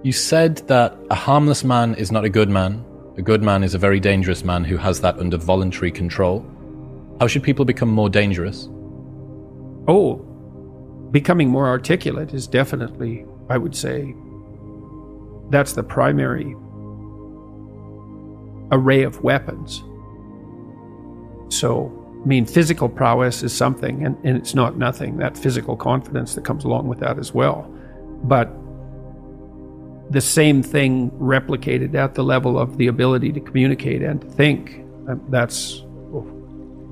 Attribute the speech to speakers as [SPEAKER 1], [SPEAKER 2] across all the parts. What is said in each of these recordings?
[SPEAKER 1] You said that a harmless man is not a good man. A good man is a very dangerous man who has that under voluntary control. How should people become more dangerous?
[SPEAKER 2] Oh, becoming more articulate is definitely, I would say, that's the primary array of weapons. So, I mean, physical prowess is something, and it's not nothing, that physical confidence that comes along with that as well. But the same thing replicated at the level of the ability to communicate and to think, that's a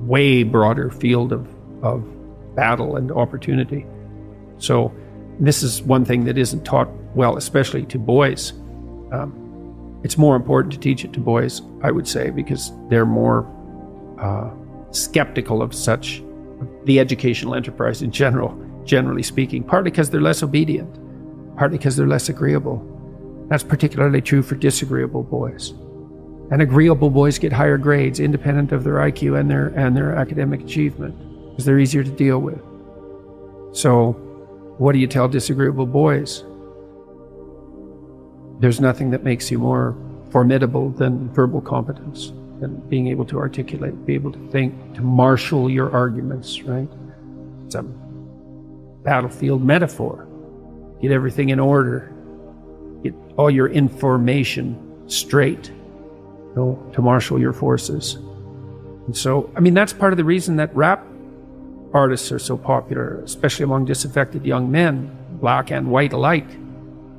[SPEAKER 2] way broader field of battle and opportunity. So this is one thing that isn't taught well, especially to boys. It's more important to teach it to boys, I would say, because they're more skeptical of such the educational enterprise in general, generally speaking, partly because they're less obedient, partly because they're less agreeable. That's particularly true for disagreeable boys. And agreeable boys get higher grades independent of their IQ and their academic achievement, because they're easier to deal with. So what do you tell disagreeable boys? There's nothing that makes you more formidable than verbal competence, than being able to articulate, be able to think, to marshal your arguments, right? It's a battlefield metaphor. Get everything in order. Get all your information straight, to marshal your forces. And so, I mean, that's part of the reason that rap artists are so popular, especially among disaffected young men, black and white alike,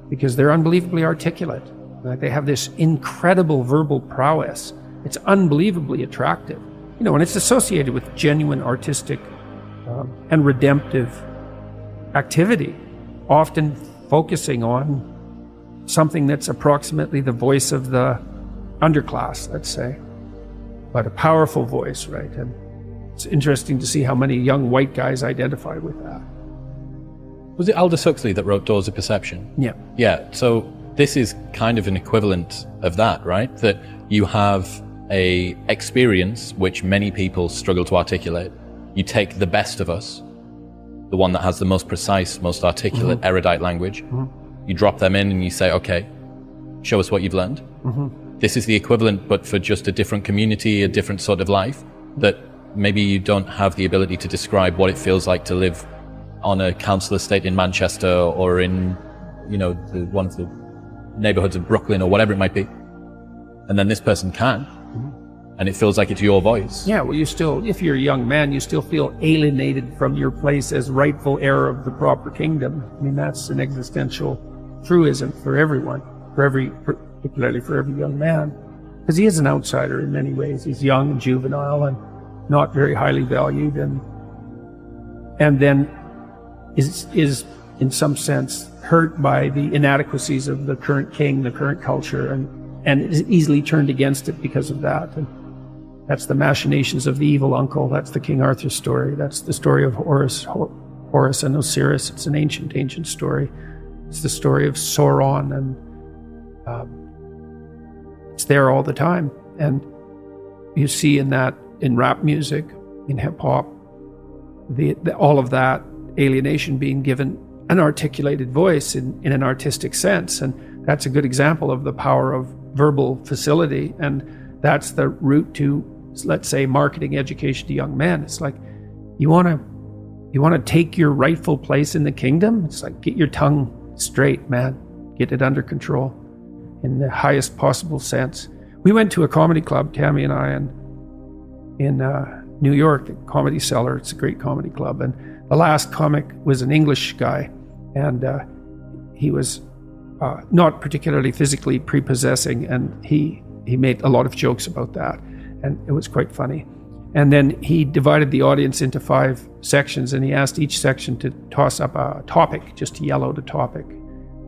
[SPEAKER 2] because they're unbelievably articulate. Like, they have this incredible verbal prowess. It's unbelievably attractive, and it's associated with genuine artistic and redemptive activity, often focusing on something that's approximately the voice of the underclass, let's say, but a powerful voice, right? And it's interesting to see how many young white guys identify with that.
[SPEAKER 1] Was it Aldous Huxley that wrote Doors of Perception?
[SPEAKER 2] Yeah.
[SPEAKER 1] Yeah, so this is kind of an equivalent of that, right? That you have a experience which many people struggle to articulate. You take the best of us, the one that has the most precise, most articulate, erudite language. You drop them in and you say, okay, show us what you've learned. This is the equivalent, but for just a different community, a different sort of life, that maybe you don't have the ability to describe what it feels like to live on a council estate in Manchester or in, one of the neighborhoods of Brooklyn or whatever it might be. And then this person can. And it feels like it's your voice.
[SPEAKER 2] Yeah, well, you still, if you're a young man, you still feel alienated from your place as rightful heir of the proper kingdom. I mean, that's an existential truism for everyone, particularly for every young man, because he is an outsider in many ways. He's young and juvenile and not very highly valued, and then is in some sense hurt by the inadequacies of the current king, the current culture, and is easily turned against it because of that. And that's the machinations of the evil uncle. That's the King Arthur story. That's the story of Horus and Osiris. It's an ancient story. It's the story of Sauron, and it's there all the time. And you see in rap music, in hip hop, all of that alienation being given an articulated voice in an artistic sense. And that's a good example of the power of verbal facility. And that's the route to, let's say, marketing education to young men. It's like, you want to take your rightful place in the kingdom? It's like, get your tongue straight, man. Get it under control in the highest possible sense. We went to a comedy club, Tammy and I, in New York, the Comedy Cellar. It's a great comedy club. And the last comic was an English guy, and he was not particularly physically prepossessing, and he made a lot of jokes about that, and it was quite funny. And then he divided the audience into 5 sections, and he asked each section to toss up a topic, just to yell out a topic.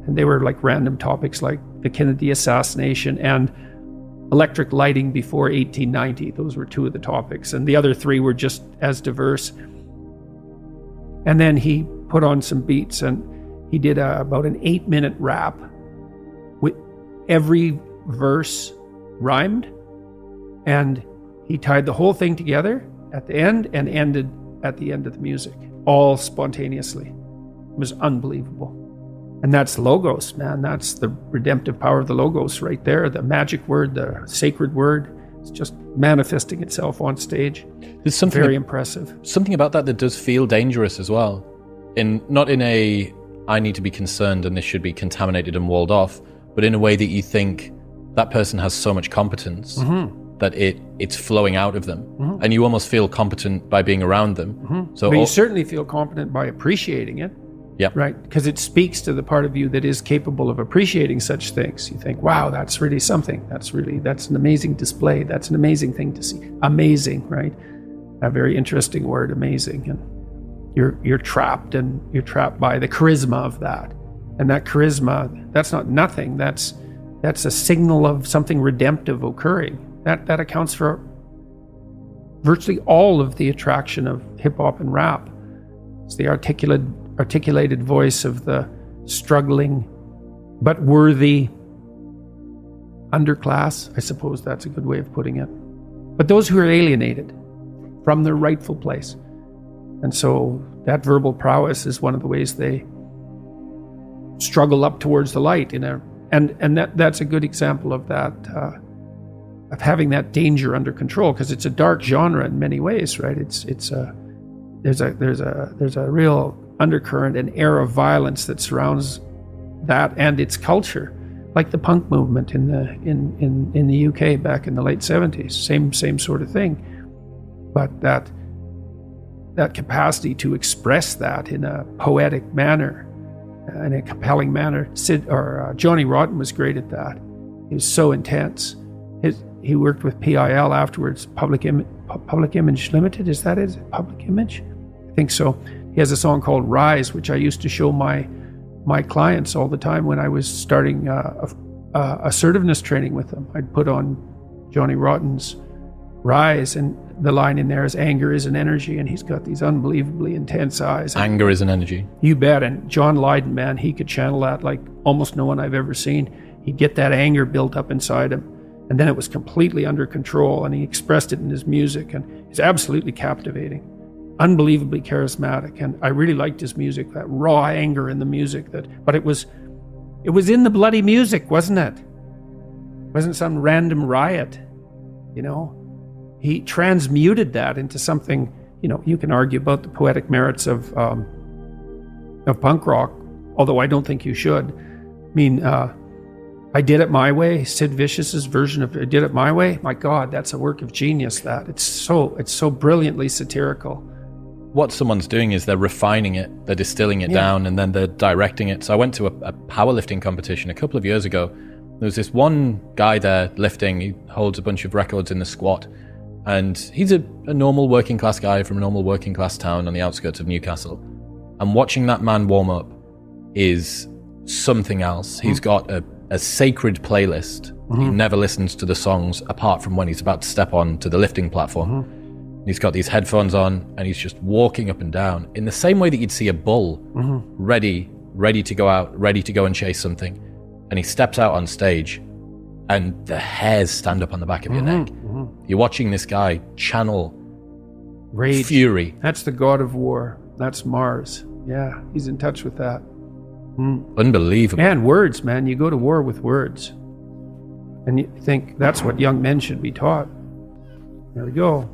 [SPEAKER 2] And they were like random topics like the Kennedy assassination and electric lighting before 1890. Those were 2 of the topics, and the other 3 were just as diverse. And then he put on some beats, and he did about an 8-minute rap with every verse rhymed, and he tied the whole thing together at the end and ended at the end of the music, all spontaneously. It was unbelievable. And that's logos, man. That's the redemptive power of the logos right there. The magic word, the sacred word. It's just manifesting itself on stage.
[SPEAKER 1] There's something
[SPEAKER 2] very impressive.
[SPEAKER 1] Something about that does feel dangerous as well. Not in a, I need to be concerned and this should be contaminated and walled off, but in a way that you think that person has so much competence that it's flowing out of them. And you almost feel competent by being around them.
[SPEAKER 2] So you certainly feel competent by appreciating it.
[SPEAKER 1] Yeah.
[SPEAKER 2] Right. Because it speaks to the part of you that is capable of appreciating such things. You think, wow, that's really something. That's an amazing display. That's an amazing thing to see. Amazing, right? A very interesting word, amazing. And you're trapped, and you're trapped by the charisma of that. And that charisma, that's not nothing. That's a signal of something redemptive occurring. That accounts for virtually all of the attraction of hip hop and rap. It's the articulated voice of the struggling but worthy underclass. I suppose that's a good way of putting it. But those who are alienated from their rightful place. And so that verbal prowess is one of the ways they struggle up towards the light and that's a good example of that, of having that danger under control, because it's a dark genre in many ways, right? There's a real undercurrent and air of violence that surrounds that and its culture, like the punk movement in the UK back in the late 70s. Same sort of thing. But that capacity to express that in a poetic manner, in a compelling manner. Johnny Rotten was great at that. He was so intense. He worked with PIL afterwards, Public Image Limited. Is that it? Public Image? I think so. He has a song called Rise, which I used to show my clients all the time when I was starting assertiveness training with them. I'd put on Johnny Rotten's Rise, and the line in there is anger is an energy, and he's got these unbelievably intense eyes.
[SPEAKER 1] Anger is an energy.
[SPEAKER 2] You bet. And John Lydon, man, he could channel that like almost no one I've ever seen. He'd get that anger built up inside him, and then it was completely under control, and he expressed it in his music, and he's absolutely captivating, unbelievably charismatic. And I really liked his music, that raw anger in the music. But it was in the bloody music, wasn't it? It wasn't some random riot, you know. He transmuted that into something, you know. You can argue about the poetic merits of punk rock, although I don't think you should. I mean, I Did It My Way, Sid Vicious's version of I Did It My Way. My God, that's a work of genius. That it's so brilliantly satirical.
[SPEAKER 1] What someone's doing is they're refining it, they're distilling it down, and then they're directing it. So I went to a powerlifting competition a couple of years ago. There was this one guy there lifting. He holds a bunch of records in the squat. And he's a normal working class guy from a normal working class town on the outskirts of Newcastle. And watching that man warm up is something else. He's got a sacred playlist. He never listens to the songs apart from when he's about to step on to the lifting platform. He's got these headphones on, and he's just walking up and down in the same way that you'd see a bull ready to go out, ready to go and chase something. And he steps out on stage, and the hairs stand up on the back of your neck. You're watching this guy channel rage, fury.
[SPEAKER 2] That's the god of war. That's Mars. Yeah, he's in touch with that.
[SPEAKER 1] Unbelievable.
[SPEAKER 2] And words, man. You go to war with words. And you think that's what young men should be taught. There we go.